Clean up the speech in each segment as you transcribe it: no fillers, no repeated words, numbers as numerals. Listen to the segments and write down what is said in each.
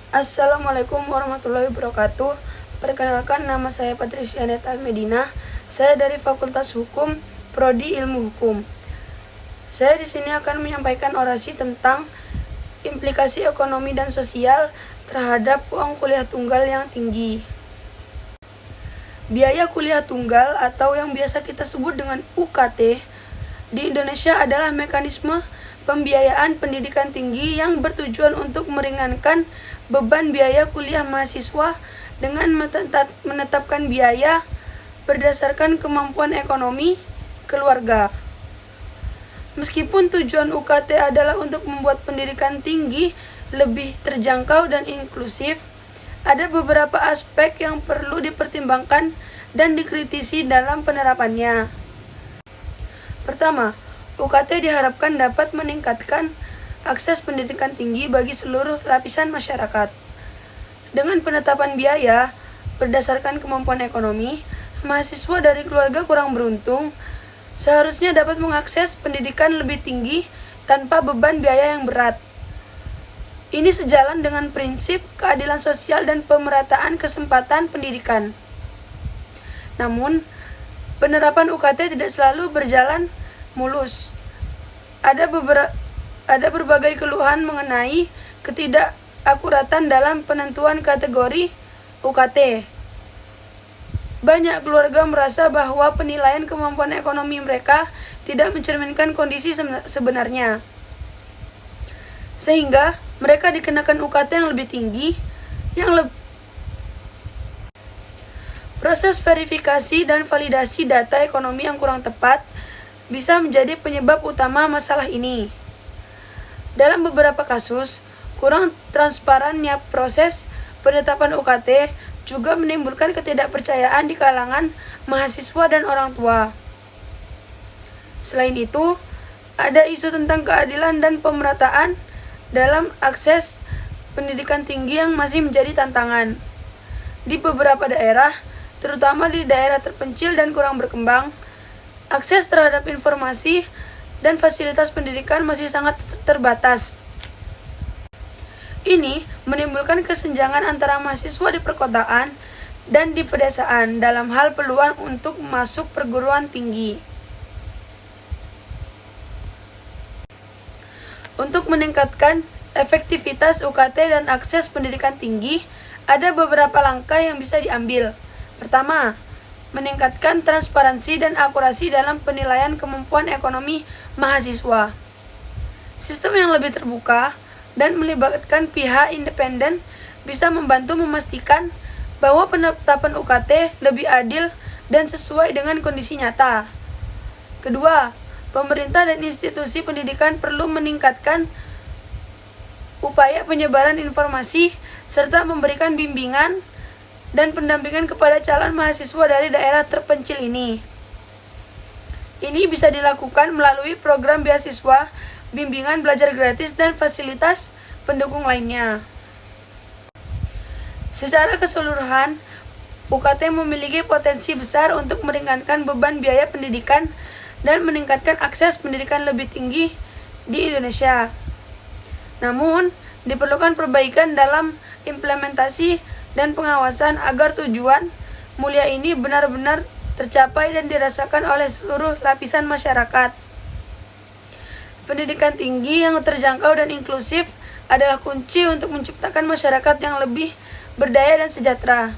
Assalamualaikum warahmatullahi wabarakatuh. Perkenalkan, nama saya Patricia Neta Medina. Saya dari Fakultas Hukum, Prodi Ilmu Hukum. Saya di sini akan menyampaikan orasi tentang implikasi ekonomi dan sosial terhadap uang kuliah tunggal yang tinggi. Biaya kuliah tunggal atau yang biasa kita sebut dengan UKT di Indonesia adalah mekanisme pembiayaan pendidikan tinggi yang bertujuan untuk meringankan beban biaya kuliah mahasiswa dengan menetapkan biaya berdasarkan kemampuan ekonomi keluarga. Meskipun tujuan UKT adalah untuk membuat pendidikan tinggi lebih terjangkau dan inklusif, ada beberapa aspek yang perlu dipertimbangkan dan dikritisi dalam penerapannya. Pertama, UKT diharapkan dapat meningkatkan akses pendidikan tinggi bagi seluruh lapisan masyarakat. Dengan penetapan biaya berdasarkan kemampuan ekonomi, mahasiswa dari keluarga kurang beruntung seharusnya dapat mengakses pendidikan lebih tinggi tanpa beban biaya yang berat. Ini sejalan dengan prinsip keadilan sosial dan pemerataan kesempatan pendidikan. Namun, penerapan UKT tidak selalu berjalan mulus. Ada berbagai keluhan mengenai ketidakakuratan dalam penentuan kategori UKT. Banyak keluarga merasa bahwa penilaian kemampuan ekonomi mereka tidak mencerminkan kondisi sebenarnya, sehingga mereka dikenakan UKT yang lebih tinggi. Proses verifikasi dan validasi data ekonomi yang kurang tepat bisa menjadi penyebab utama masalah ini. Dalam beberapa kasus, kurang transparannya proses penetapan UKT juga menimbulkan ketidakpercayaan di kalangan mahasiswa dan orang tua. Selain itu, ada isu tentang keadilan dan pemerataan dalam akses pendidikan tinggi yang masih menjadi tantangan. Di beberapa daerah, terutama di daerah terpencil dan kurang berkembang, akses terhadap informasi dan fasilitas pendidikan masih sangat terbatas. Ini menimbulkan kesenjangan antara mahasiswa di perkotaan dan di pedesaan dalam hal peluang untuk masuk perguruan tinggi. Untuk meningkatkan efektivitas UKT dan akses pendidikan tinggi, ada beberapa langkah yang bisa diambil. Pertama, meningkatkan transparansi dan akurasi dalam penilaian kemampuan ekonomi mahasiswa. Sistem yang lebih terbuka dan melibatkan pihak independen bisa membantu memastikan bahwa penetapan UKT lebih adil dan sesuai dengan kondisi nyata. Kedua, pemerintah dan institusi pendidikan perlu meningkatkan upaya penyebaran informasi serta memberikan bimbingan dan pendampingan kepada calon mahasiswa dari daerah terpencil ini. Ini bisa dilakukan melalui program beasiswa, bimbingan belajar gratis, dan fasilitas pendukung lainnya. Secara keseluruhan, UKT memiliki potensi besar untuk meringankan beban biaya pendidikan dan meningkatkan akses pendidikan lebih tinggi di Indonesia. Namun, diperlukan perbaikan dalam implementasi dan pengawasan agar tujuan mulia ini benar-benar tercapai dan dirasakan oleh seluruh lapisan masyarakat. Pendidikan tinggi yang terjangkau dan inklusif adalah kunci untuk menciptakan masyarakat yang lebih berdaya dan sejahtera.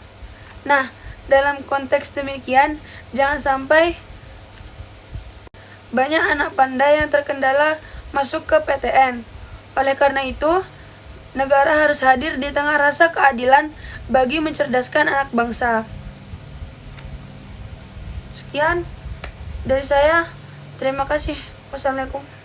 Nah, dalam konteks demikian, jangan sampai banyak anak pandai yang terkendala masuk ke PTN. Oleh karena itu, negara harus hadir di tengah rasa keadilan bagi mencerdaskan anak bangsa. Sekian dari saya. Terima kasih. Wassalamualaikum.